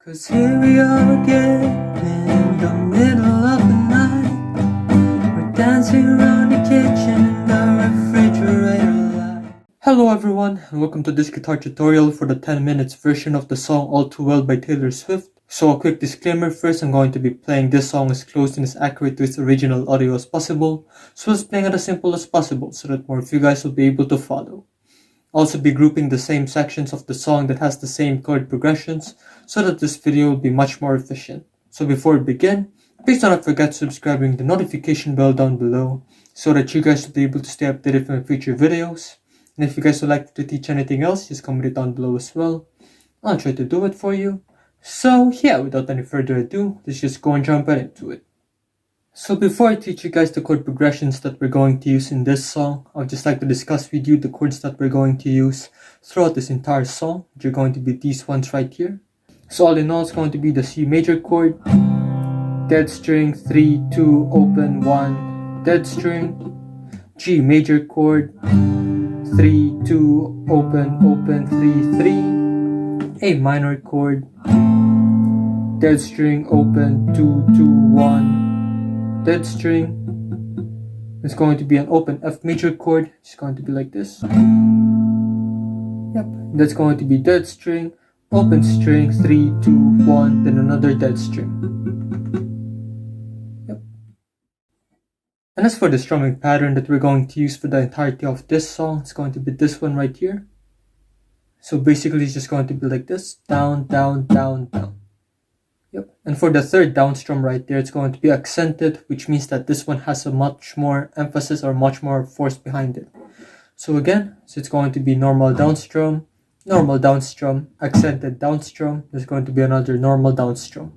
'Cause here we are again in the middle of the night. We're dancing around the kitchen in the refrigerator light. Hello everyone, and welcome to this guitar tutorial for the 10 minutes version of the song All Too Well by Taylor Swift. So a quick disclaimer first, I'm going to be playing this song as close and as accurate to its original audio as possible, so as playing it as simple as possible so that more of you guys will be able to follow. I'll also be grouping the same sections of the song that has the same chord progressions so that this video will be much more efficient. So before we begin, please do not forget to subscribe and ring the notification bell down below so that you guys will be able to stay updated from future videos. And if you guys would like to teach anything else, just comment it down below as well. I'll try to do it for you. So yeah, without any further ado, let's just go and jump right into it. So before I teach you guys the chord progressions that we're going to use in this song, I would just like to discuss with you the chords that we're going to use throughout this entire song, which are going to be these ones right here. So all in all, it's going to be the C major chord, dead string, 3, 2, open, 1, dead string, G major chord, 3, 2, open, 3, 3, A minor chord, dead string, open, 2, 2, 1, dead string. It's going to be an open F major chord. It's going to be like this. Yep. That's going to be dead string, open string, 3, 2, 1, then another dead string. Yep. And as for the strumming pattern that we're going to use for the entirety of this song, it's going to be this one right here. So basically it's just going to be like this. Down, down, down, down. Yep. And for the third down strum right there, it's going to be accented, which means that this one has a much more emphasis or much more force behind it. So again, so it's going to be normal down strum, accented down strum. There's going to be another normal down strum.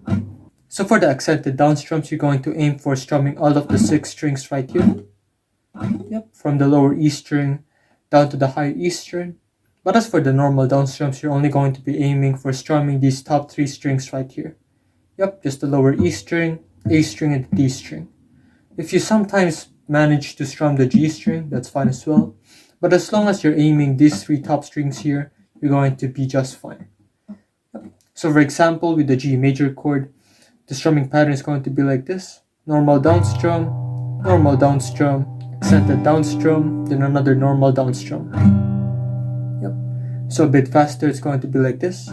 So for the accented down strums, you're going to aim for strumming all of the 6 strings right here. Yep. From the lower E string down to the higher E string. But as for the normal down strums, you're only going to be aiming for strumming these top 3 strings right here. Yep, just the lower E string, A string, and the D string. If you sometimes manage to strum the G string, that's fine as well. But as long as you're aiming these 3 top strings here, you're going to be just fine. Yep. So for example, with the G major chord, the strumming pattern is going to be like this. Normal down strum, accented down strum, then another normal down strum. Yep. So a bit faster, it's going to be like this.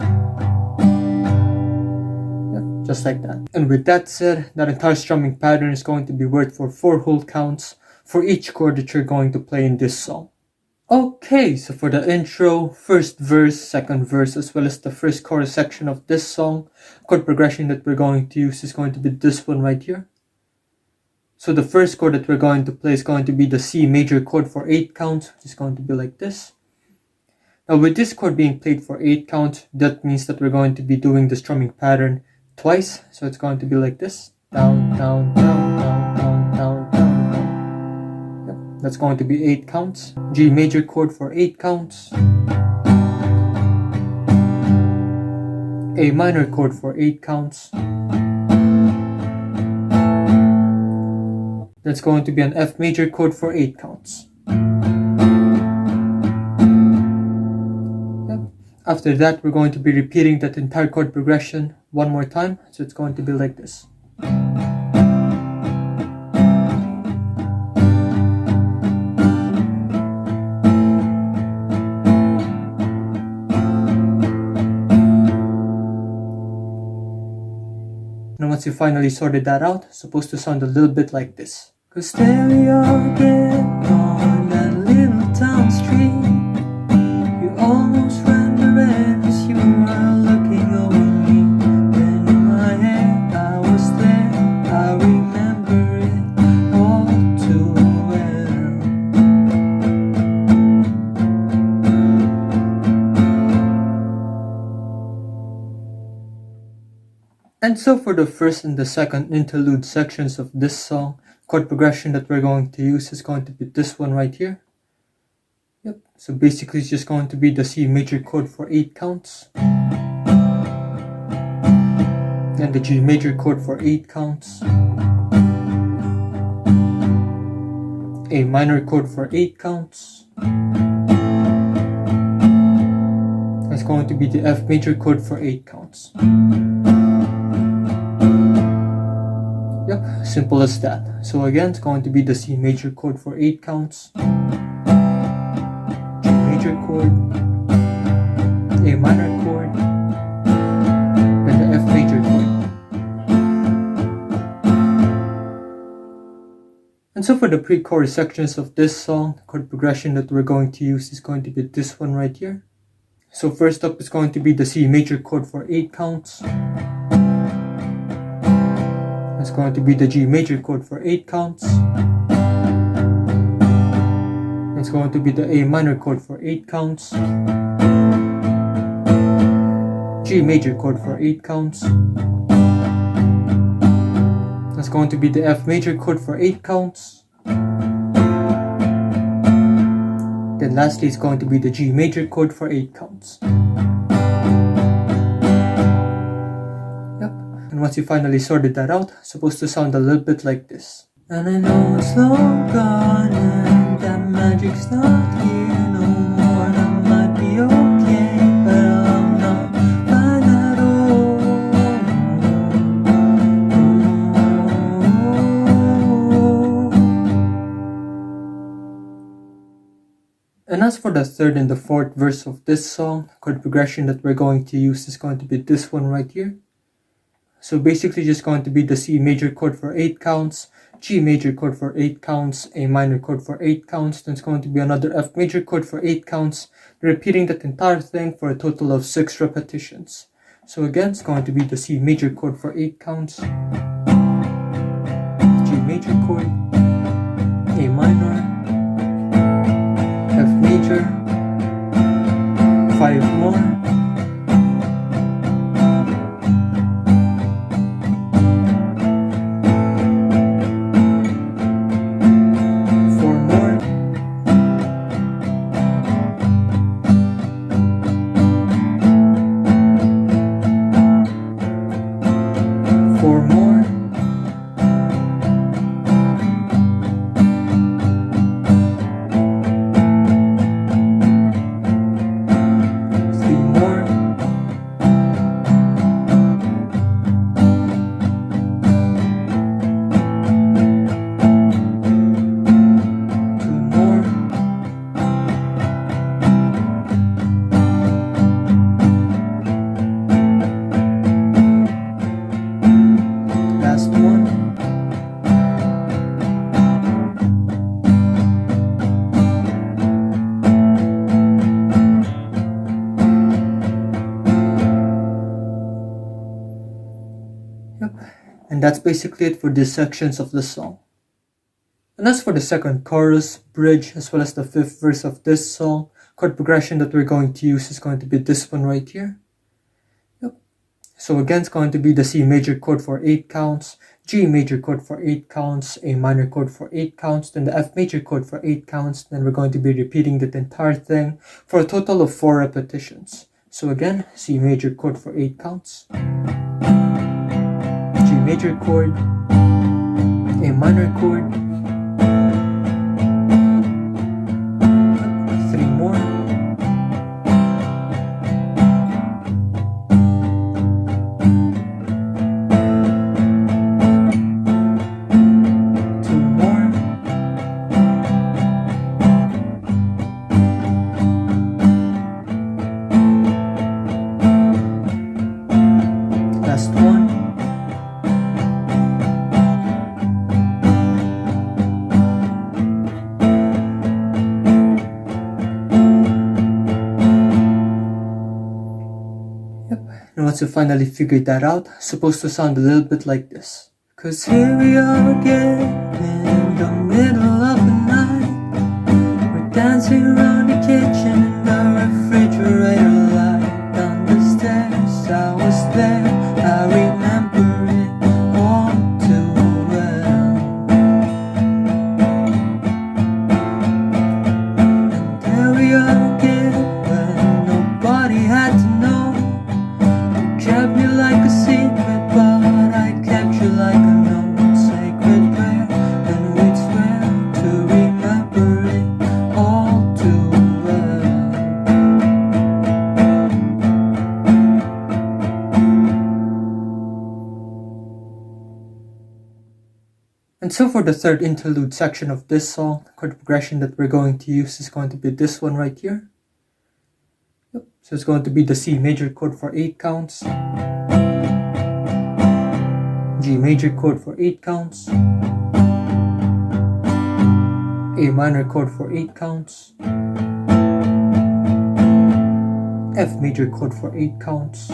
Just like that. And with that said, that entire strumming pattern is going to be worked for 4 whole counts for each chord that you're going to play in this song. Okay, so for the intro, first verse, second verse, as well as the first chorus section of this song, chord progression that we're going to use is going to be this one right here. So the first chord that we're going to play is going to be the C major chord for 8 counts, which is going to be like this. Now with this chord being played for 8 counts, that means that we're going to be doing the strumming pattern twice, so it's going to be like this. Down, down, down, down, down, down, down, down. Yep. That's going to be 8 counts. G major chord for 8 counts. A minor chord for 8 counts. That's going to be an F major chord for 8 counts. After that, we're going to be repeating that entire chord progression one more time, so it's going to be like this. And once you finally sorted that out, it's supposed to sound a little bit like this. 'Cause there we are again on that little town street. You almost ran as you were looking over me. Then in my head I was there, I remember it all too well. And so for the first and the second interlude sections of this song, chord progression that we're going to use is going to be this one right here. Yep, so basically it's just going to be the C major chord for 8 counts. And the G major chord for 8 counts. A minor chord for 8 counts. It's going to be the F major chord for 8 counts. Simple as that. So again, it's going to be the C major chord for 8 counts, G major chord, A minor chord, then the F major chord. And so for the pre-chorus sections of this song, the chord progression that we're going to use is going to be this one right here. So first up is going to be the C major chord for 8 counts. It's going to be the G major chord for 8 counts. It's going to be the A minor chord for 8 counts. G major chord for 8 counts. It's going to be the F major chord for 8 counts. Then lastly, it's going to be the G major chord for 8 counts. Yep. And once you finally sorted that out, it's supposed to sound a little bit like this. And I know it's long gone and that magic's not here no more. And I might be okay, but I'm not fine at all. And as for the third and the fourth verse of this song, the chord progression that we're going to use is going to be this one right here. So basically just going to be the C major chord for 8 counts, G major chord for 8 counts, A minor chord for 8 counts, then it's going to be another F major chord for 8 counts, repeating that entire thing for a total of 6 repetitions. So again, it's going to be the C major chord for 8 counts, G major chord, A minor, F major, 5 more, And that's basically it for these sections of the song. And as for the second chorus, bridge, as well as the fifth verse of this song, chord progression that we're going to use is going to be this one right here. Yep. So again, it's going to be the C major chord for 8 counts, G major chord for 8 counts, A minor chord for 8 counts, then the F major chord for 8 counts, then we're going to be repeating that entire thing for a total of 4 repetitions. So again, C major chord for 8 counts, G major chord, A minor chord, 3 more, and once you finally figured that out, it's supposed to sound a little bit like this. 'Cause here we are again in the middle of the night. We're dancing around the kitchen and the refrigerator light. On the stairs, I was there, I remember it all too well. And there we are again when nobody had to know. Kept me like a secret, but I kept you like a known sacred prayer. And we'd swear to remember it all too well. And so for the third interlude section of this song, the chord progression that we're going to use is going to be this one right here. Yep. So it's going to be the C major chord for 8 counts, G major chord for 8 counts, A minor chord for 8 counts, F major chord for 8 counts.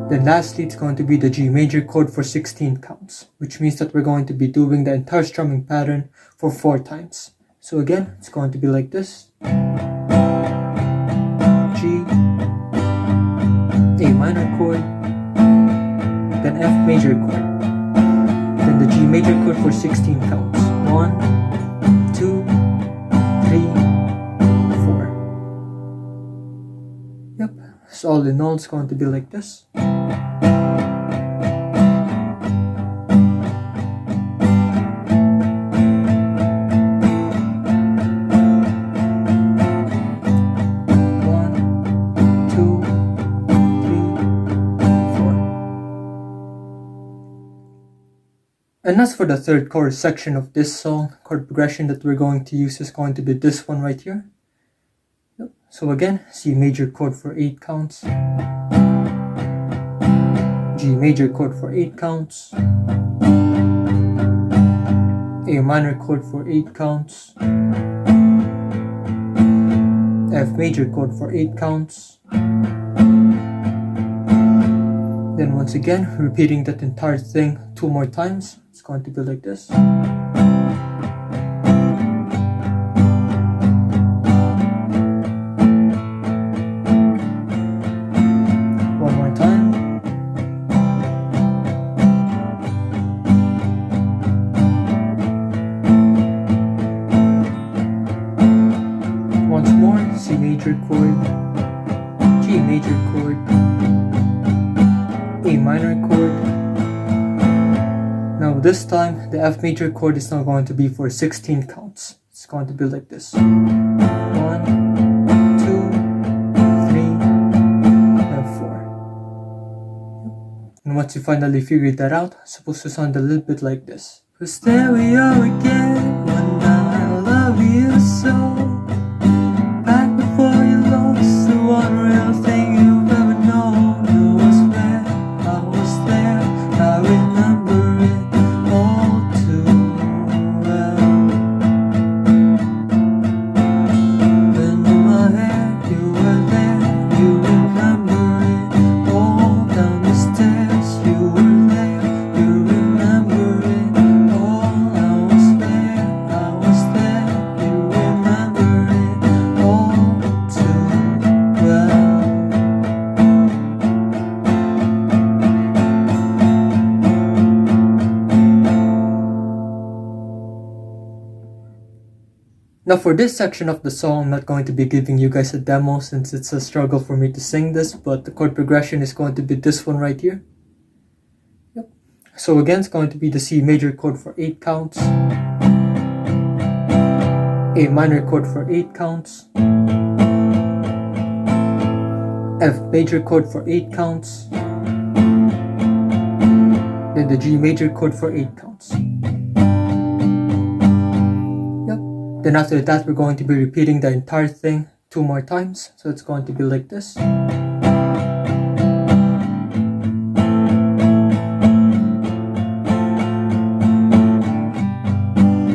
Then lastly, it's going to be the G major chord for 16 counts, which means that we're going to be doing the entire strumming pattern for 4 times. So again, it's going to be like this. G, A minor chord, then F major chord, then the G major chord for 16 counts. 1, 2, 3, 4. Yep, so all in all, it's going to be like this. And as for the third chorus section of this song, chord progression that we're going to use is going to be this one right here. Yep. So again, C major chord for 8 counts, G major chord for 8 counts, A minor chord for 8 counts, F major chord for 8 counts. Then once again, repeating that entire thing 2 more times. It's going to be like this. One more time. Once more, C major chord, G major chord, A minor chord. Now this time, the F major chord is now going to be for 16 counts. It's going to be like this. 1, 2, 3, and 4. And once you finally figured that out, it's supposed to sound a little bit like this. 'Cause there we are again, when I love you so. Back before you lost the one real thing you've ever known. It was where I was there, I remember it all too well. When in my head you were there, you remember it all. Down the stairs you were there, you remember it all. I was there, you remember it all too well. Now for this section of the song, I'm not going to be giving you guys a demo since it's a struggle for me to sing this, but the chord progression is going to be this one right here. Yep. So again, it's going to be the C major chord for 8 counts, A minor chord for 8 counts, F major chord for 8 counts, then the G major chord for 8 counts. Then after that, we're going to be repeating the entire thing 2 more times. So it's going to be like this.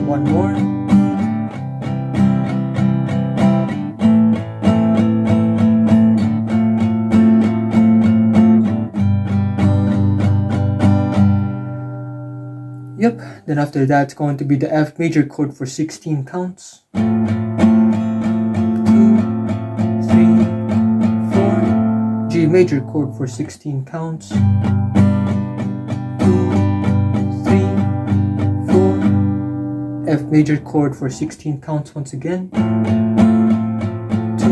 One more. Yep, then after that, it's going to be the F major chord for 16 counts. 2, 3, 4. G major chord for 16 counts. 2, 3, 4. F major chord for 16 counts once again. 2,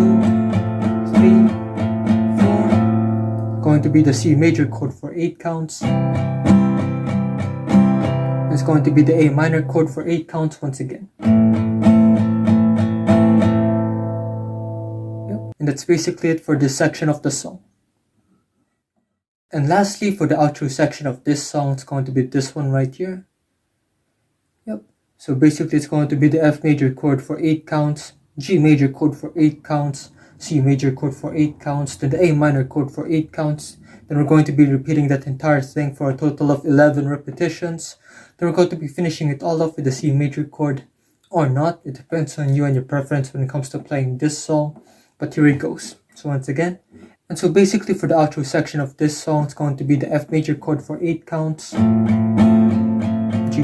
3, 4. Going to be the C major chord for 8 counts. It's going to be the A minor chord for 8 counts once again. Yep. And that's basically it for this section of the song. And lastly, for the outro section of this song, it's going to be this one right here. Yep. So basically it's going to be the F major chord for 8 counts, G major chord for 8 counts, C major chord for 8 counts, then the A minor chord for 8 counts. Then we're going to be repeating that entire thing for a total of 11 repetitions. Then we're going to be finishing it all off with the C major chord, or not. It depends on you and your preference when it comes to playing this song. But here it goes. So once again. And so basically for the outro section of this song, it's going to be the F major chord for 8 counts, G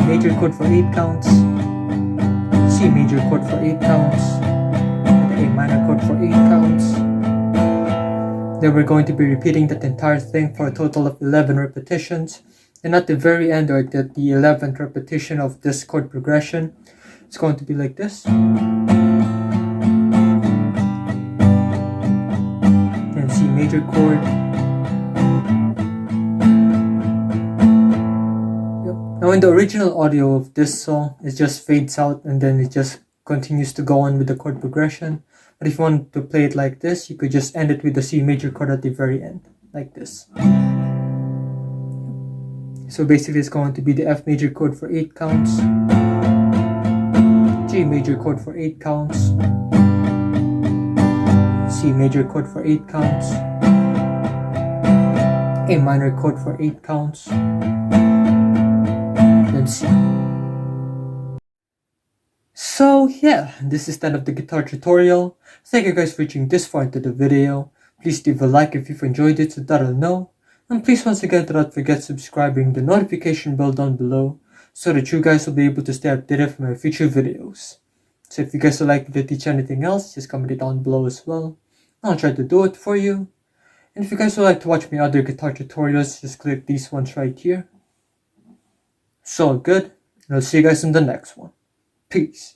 major chord for 8 counts, C major chord for 8 counts, and the A minor chord for 8 counts. Then we're going to be repeating that entire thing for a total of 11 repetitions. And at the very end, or at the 11th repetition of this chord progression, it's going to be like this. Then C major chord. Now in the original audio of this song, it just fades out and then it just continues to go on with the chord progression. But if you want to play it like this, you could just end it with the C major chord at the very end, like this. So basically it's going to be the F major chord for 8 counts, G major chord for 8 counts, C major chord for 8 counts, A minor chord for 8 counts, then C. So yeah, this is the end of the guitar tutorial. Thank you guys for reaching this far into the video. Please leave a like if you've enjoyed it so that I'll know. And please once again do not forget subscribing the notification bell down below so that you guys will be able to stay updated for my future videos. So if you guys would like me to teach anything else, just comment it down below as well. I'll try to do it for you. And if you guys would like to watch my other guitar tutorials, just click these ones right here. So good, and I'll see you guys in the next one. Peace.